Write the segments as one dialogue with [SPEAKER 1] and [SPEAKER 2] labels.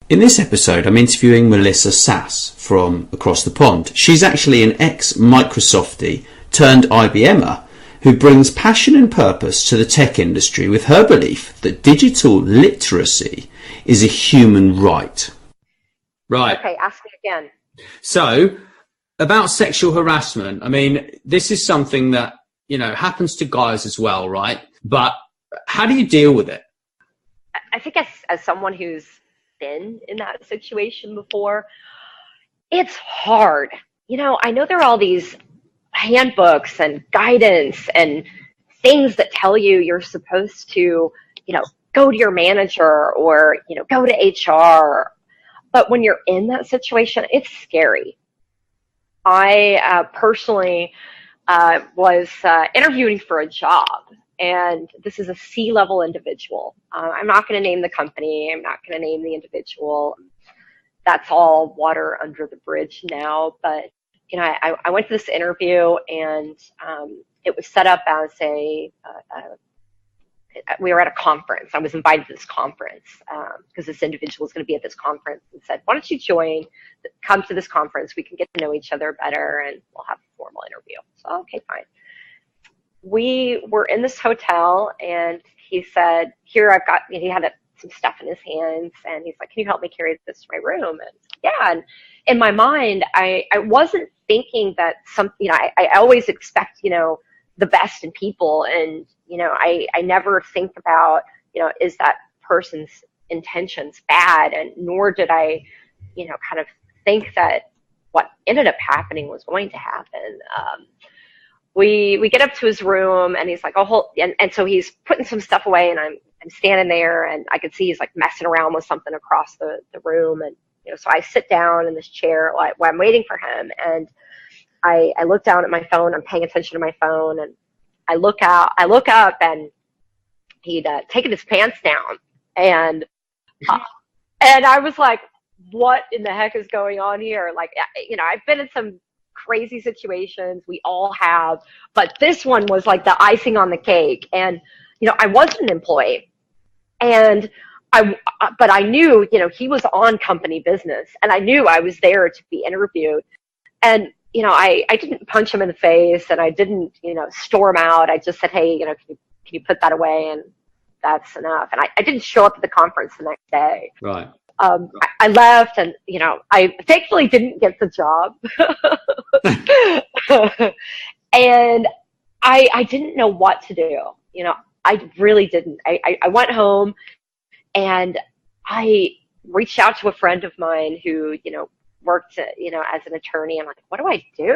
[SPEAKER 1] In this episode, I'm interviewing Melissa Sass from across the pond. She's actually an ex-Microsoftie turned IBMer who brings passion and purpose to the tech industry with her belief that digital literacy is a human right. Right.
[SPEAKER 2] Okay, ask me again.
[SPEAKER 1] So, about sexual harassment, I mean, this is something that, you know, happens to guys as well, right? But how do you deal with it?
[SPEAKER 2] I think as someone who's been in that situation before, it's hard. You know, I know there are all these handbooks and guidance and things that tell you you're supposed to, you know, go to your manager or, you know, go to HR. But when you're in that situation, it's scary. I personally was interviewing for a job, and this is a C-level individual. I'm not going to name the company. I'm not going to name the individual. That's all water under the bridge now. But, you know, I went to this interview, and it was set up as we were at a conference. I was invited to this conference because this individual was going to be at this conference and said, why don't you come to this conference. We can get to know each other better and we'll have a formal interview. So, okay, fine. We were in this hotel and he said, he had some stuff in his hands and he's like, can you help me carry this to my room? And yeah, and in my mind, I wasn't thinking that I always expect, you know, the best in people. And, you know, I never think about, you know, is that person's intentions bad? And nor did I, you know, kind of think that what ended up happening was going to happen. We get up to his room and he's like, and so he's putting some stuff away and I'm standing there and I could see he's like messing around with something across the room. And, you know, so I sit down in this chair while I'm waiting for him. And I look down at my phone. I'm paying attention to my phone, and I look up, and he'd taken his pants down, and I was like, "What in the heck is going on here?" Like, you know, I've been in some crazy situations. We all have, but this one was like the icing on the cake. And you know, I wasn't an employee, and but I knew, you know, he was on company business, and I knew I was there to be interviewed, and you know, I didn't punch him in the face and I didn't, you know, storm out. I just said, hey, you know, can you put that away? And that's enough. And I didn't show up at the conference the next day.
[SPEAKER 1] Right.
[SPEAKER 2] I left and, you know, I thankfully didn't get the job. And I didn't know what to do. You know, I really didn't. I went home and I reached out to a friend of mine who, you know, worked, you know, as an attorney. I'm like, what do I do?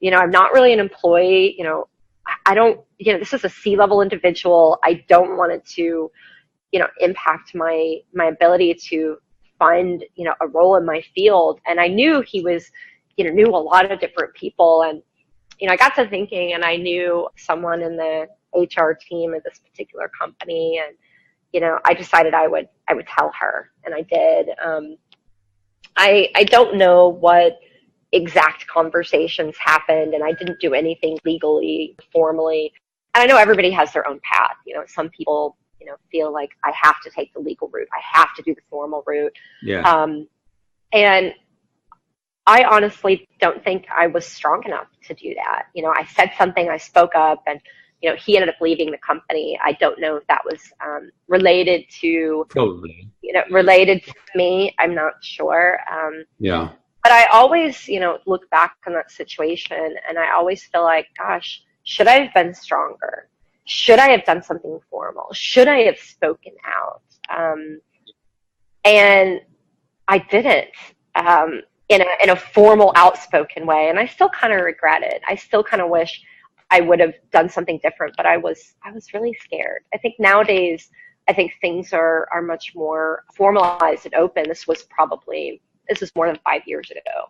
[SPEAKER 2] You know, I'm not really an employee. You know, I don't, you know, this is a C-level individual. I don't want it to, you know, impact my ability to find, you know, a role in my field. And I knew he was, you know, knew a lot of different people. And, you know, I got to thinking and I knew someone in the HR team at this particular company. And, you know, I decided I would tell her, and I did. I don't know what exact conversations happened, and I didn't do anything legally, formally. And I know everybody has their own path. You know, some people, you know, feel like I have to take the legal route. I have to do the formal route.
[SPEAKER 1] Yeah.
[SPEAKER 2] And I honestly don't think I was strong enough to do that. You know, I said something, I spoke up, and, you know, he ended up leaving the company. I don't know if that was related to,
[SPEAKER 1] probably,
[SPEAKER 2] you know, related to me. I'm not sure.
[SPEAKER 1] Yeah.
[SPEAKER 2] But I always, you know, look back on that situation and I always feel like, gosh, should I have been stronger? Should I have done something formal? Should I have spoken out? And I didn't in a formal, outspoken way. And I still kind of regret it. I still kind of wish I would have done something different, but I was really scared. I think nowadays, I think things are much more formalized and open. This was more than 5 years ago.